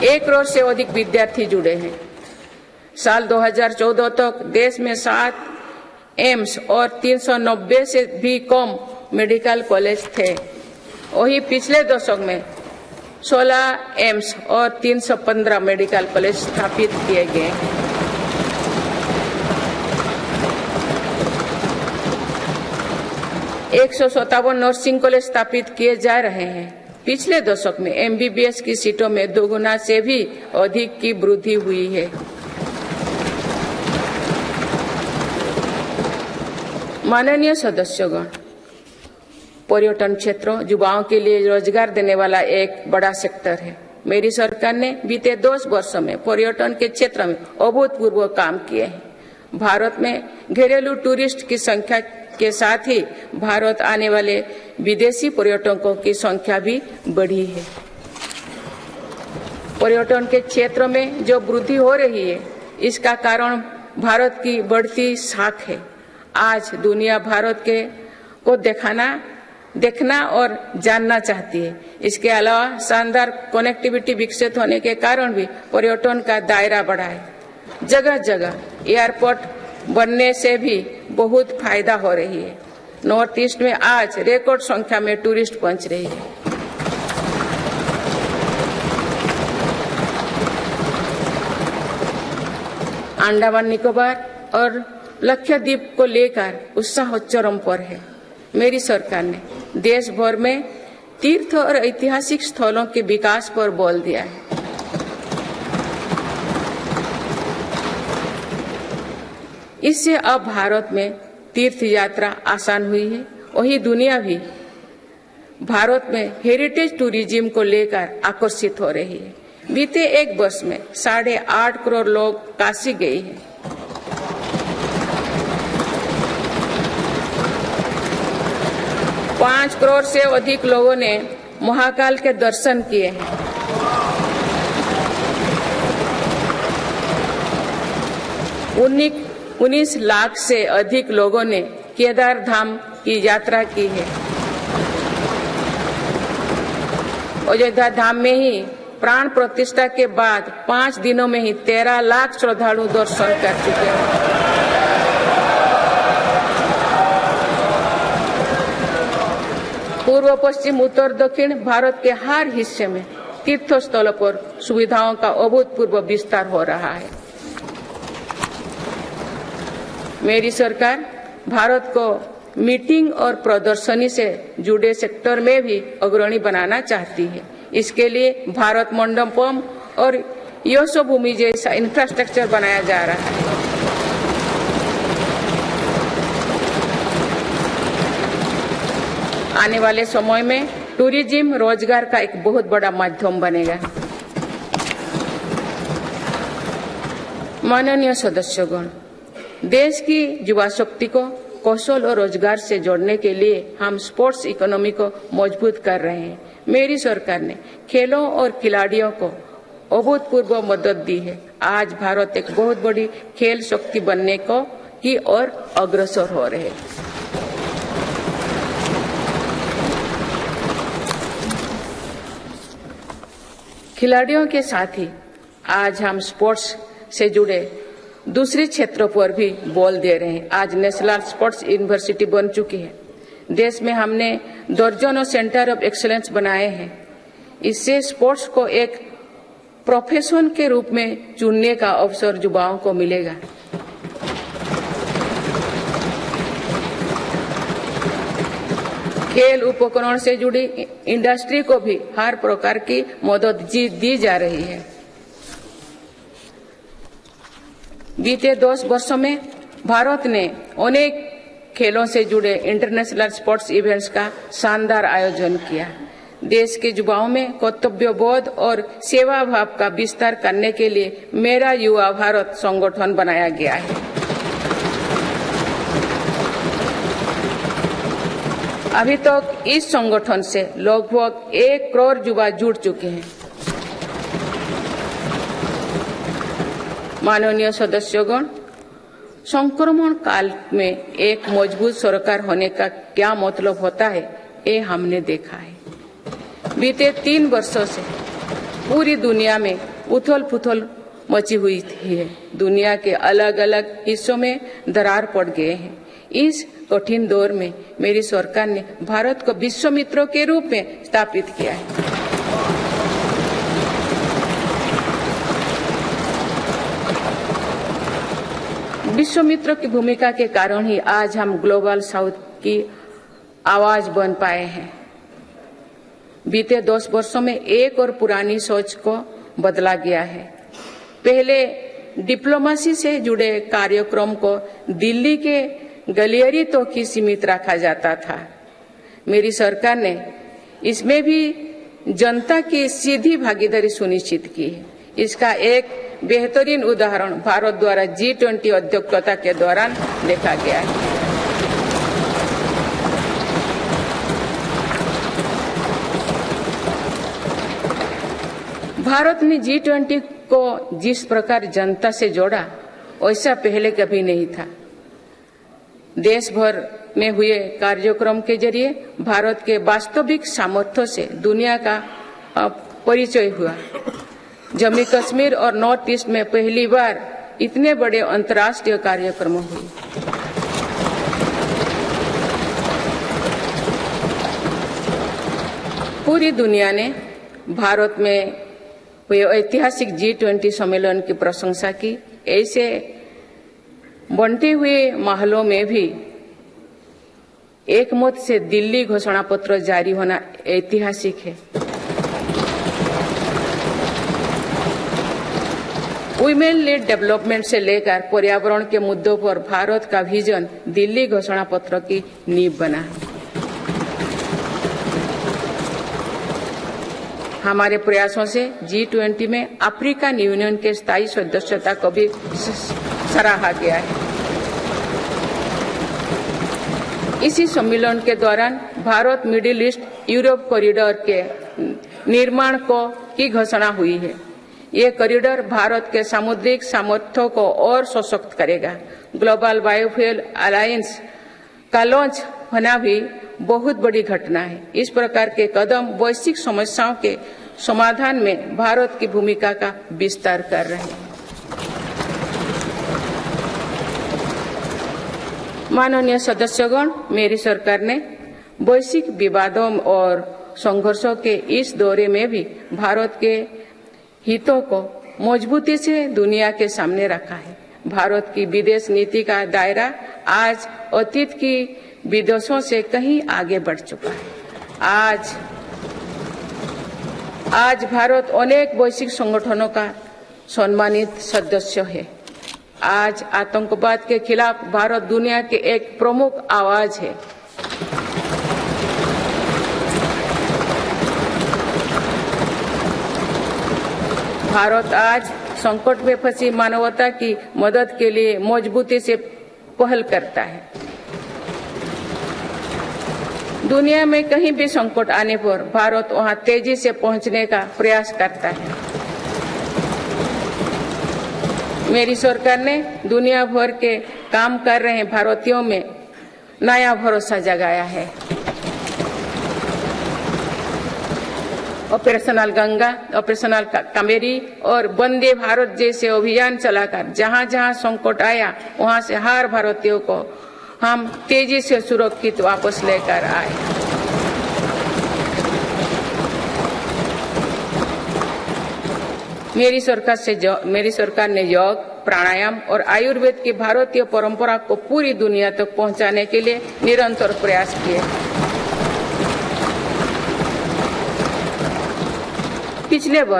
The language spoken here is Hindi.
1 करोड़ से अधिक विद्यार्थी जुड़े हैं। साल 2014 तक देश में 7 एम्स और 390 से भी कम मेडिकल कॉलेज थे। वही पिछले दशक में 16 एम्स और 315 मेडिकल कॉलेज स्थापित किए गए हैं। एक 157 नर्सिंग कॉलेज स्थापित किए जा रहे हैं। पिछले दशक में MBBS की सीटों में 2 गुना से भी अधिक की वृद्धि हुई है। माननीय सदस्यगण, पर्यटन क्षेत्र युवाओं के लिए रोजगार देने वाला एक बड़ा सेक्टर है। मेरी सरकार ने बीते 10 वर्षों में पर्यटन के क्षेत्र में अभूतपूर्व काम किए हैं। भारत में घरेलू टूरिस्ट की संख्या के साथ ही भारत आने वाले विदेशी पर्यटकों की संख्या भी बढ़ी है। पर्यटन के क्षेत्र में जो वृद्धि हो रही है, इसका कारण भारत की बढ़ती साख है। आज दुनिया भारत को देखना और जानना चाहती है। इसके अलावा शानदार कनेक्टिविटी विकसित होने के कारण भी पर्यटन का दायरा बढ़ा है। जगह जगह एयरपोर्ट बनने से भी बहुत फायदा हो रही है। नॉर्थ ईस्ट में आज रिकॉर्ड संख्या में टूरिस्ट पहुंच रही है। अंडमान निकोबार और लक्षद्वीप को लेकर उत्साह चरम पर है। मेरी सरकार ने देश भर में तीर्थ और ऐतिहासिक स्थलों के विकास पर बल दिया है। इससे अब भारत में तीर्थ यात्रा आसान हुई है। वही दुनिया भी भारत में हेरिटेज टूरिज्म को लेकर आकर्षित हो रही है। बीते 1 वर्ष में 8.5 करोड़ लोग काशी गए हैं। पाँच करोड़ से अधिक लोगों ने महाकाल के दर्शन किए हैं। उन्नीस लाख से अधिक लोगों ने केदार धाम की यात्रा की है। अयोध्या धाम में ही प्राण प्रतिष्ठा के बाद 5 दिनों में ही 13 लाख श्रद्धालु दर्शन कर चुके हैं। पूर्व पश्चिम उत्तर दक्षिण भारत के हर हिस्से में तीर्थ स्थलों पर सुविधाओं का अभूतपूर्व विस्तार हो रहा है। मेरी सरकार भारत को मीटिंग और प्रदर्शनी से जुड़े सेक्टर में भी अग्रणी बनाना चाहती है। इसके लिए भारत मंडपम और यशोभूमि जैसा इंफ्रास्ट्रक्चर बनाया जा रहा है। आने वाले समय में टूरिज्म रोजगार का एक बहुत बड़ा माध्यम बनेगा। माननीय सदस्यगण, देश की युवा शक्ति को कौशल और रोजगार से जोड़ने के लिए हम स्पोर्ट्स इकोनॉमी को मजबूत कर रहे हैं। मेरी सरकार ने खेलों और खिलाड़ियों को अभूतपूर्व मदद दी है। आज भारत एक बहुत बड़ी खेल शक्ति बनने की ओर अग्रसर हो रहे हैं। खिलाड़ियों के साथ ही आज हम स्पोर्ट्स से जुड़े दूसरे क्षेत्रों पर भी बल दे रहे हैं। आज नेशनल स्पोर्ट्स यूनिवर्सिटी बन चुकी है। देश में हमने दर्जनों सेंटर ऑफ एक्सीलेंस बनाए हैं। इससे स्पोर्ट्स को एक प्रोफेशन के रूप में चुनने का अवसर युवाओं को मिलेगा। खेल उपकरण से जुड़ी इंडस्ट्री को भी हर प्रकार की मदद दी जा रही है। बीते 10 वर्षों में भारत ने अनेक खेलों से जुड़े इंटरनेशनल स्पोर्ट्स इवेंट्स का शानदार आयोजन किया। देश के युवाओं में कर्तव्यबोध और सेवा भाव का विस्तार करने के लिए मेरा युवा भारत संगठन बनाया गया है। अभी तक इस संगठन से लगभग 1 करोड़ युवा जुड़ चुके हैं। माननीय सदस्यगण, संक्रमण काल में एक मजबूत सरकार होने का क्या मतलब होता है, ये हमने देखा है। बीते 3 वर्षों से पूरी दुनिया में उथल पुथल मची हुई है। दुनिया के अलग अलग हिस्सों में दरार पड़ गए हैं। इस कठिन दौर में मेरी सरकार ने भारत को विश्व मित्रों के रूप में स्थापित किया है। विश्व मित्रों की भूमिका के कारण ही आज हम ग्लोबल साउथ की आवाज बन पाए हैं। बीते 10 वर्षों में एक और पुरानी सोच को बदला गया है। पहले डिप्लोमेसी से जुड़े कार्यक्रम को दिल्ली के गलियारे तक ही सीमित रखा जाता था। मेरी सरकार ने इसमें भी जनता की सीधी भागीदारी सुनिश्चित की है। इसका एक बेहतरीन उदाहरण भारत द्वारा G20 अध्यक्षता के दौरान देखा गया है। भारत ने G20 को जिस प्रकार जनता से जोड़ा, वैसा पहले कभी नहीं था। देश भर में हुए कार्यक्रम के जरिए भारत के वास्तविक सामर्थ्य से दुनिया का परिचय हुआ। जम्मू कश्मीर और नॉर्थ ईस्ट में पहली बार इतने बड़े अंतर्राष्ट्रीय कार्यक्रम हुए। पूरी दुनिया ने भारत में हुए ऐतिहासिक G20 सम्मेलन की प्रशंसा की। ऐसे बनते हुए माहौलों में भी एक मत से दिल्ली घोषणा पत्र जारी होना ऐतिहासिक है। वुमेन लेड डेवलपमेंट से लेकर पर्यावरण के मुद्दों पर भारत का विजन दिल्ली घोषणा पत्र की नींव बना। हमारे प्रयासों से G20 में अफ्रीकन यूनियन के स्थायी सदस्यता को भी सराहा गया है। इसी सम्मेलन के दौरान Bharat middle east Europe corridor के निर्माण की घोषणा हुई है। ये कॉरिडोर भारत के सामुद्रिक सामर्थ्य को और सशक्त करेगा। ग्लोबल बायोफ्यूल अलायंस का लॉन्च होना भी बहुत बड़ी घटना है। इस प्रकार के कदम वैश्विक समस्याओं के समाधान में भारत की भूमिका का विस्तार कर रहे हैं। माननीय सदस्यगण, मेरी सरकार ने वैश्विक विवादों और संघर्षों के इस दौरे में भी भारत के हितों को मजबूती से दुनिया के सामने रखा है। भारत की विदेश नीति का दायरा आज अतीत की विदेशों से कहीं आगे बढ़ चुका है। आज भारत अनेक वैश्विक संगठनों का सम्मानित सदस्य है। आज आतंकवाद के खिलाफ भारत दुनिया के एक प्रमुख आवाज है। भारत आज संकट में फंसी मानवता की मदद के लिए मजबूती से पहल करता है। दुनिया में कहीं भी संकट आने पर भारत वहां तेजी से पहुंचने का प्रयास करता है। मेरी सरकार ने दुनिया भर के काम कर रहे भारतीयों में नया भरोसा जगाया है। ऑपरेशनल गंगा, ऑपरेशनल कावेरी और वंदे भारत जैसे अभियान चलाकर जहां जहां संकट आया वहां से हर भारतीयों को हम तेजी से सुरक्षित वापस लेकर आए। मेरी सरकार ने योग, प्राणायाम और आयुर्वेद की भारतीय परंपरा को पूरी दुनिया तक पहुंचाने के लिए निरंतर प्रयास किए। पिछले वर्ष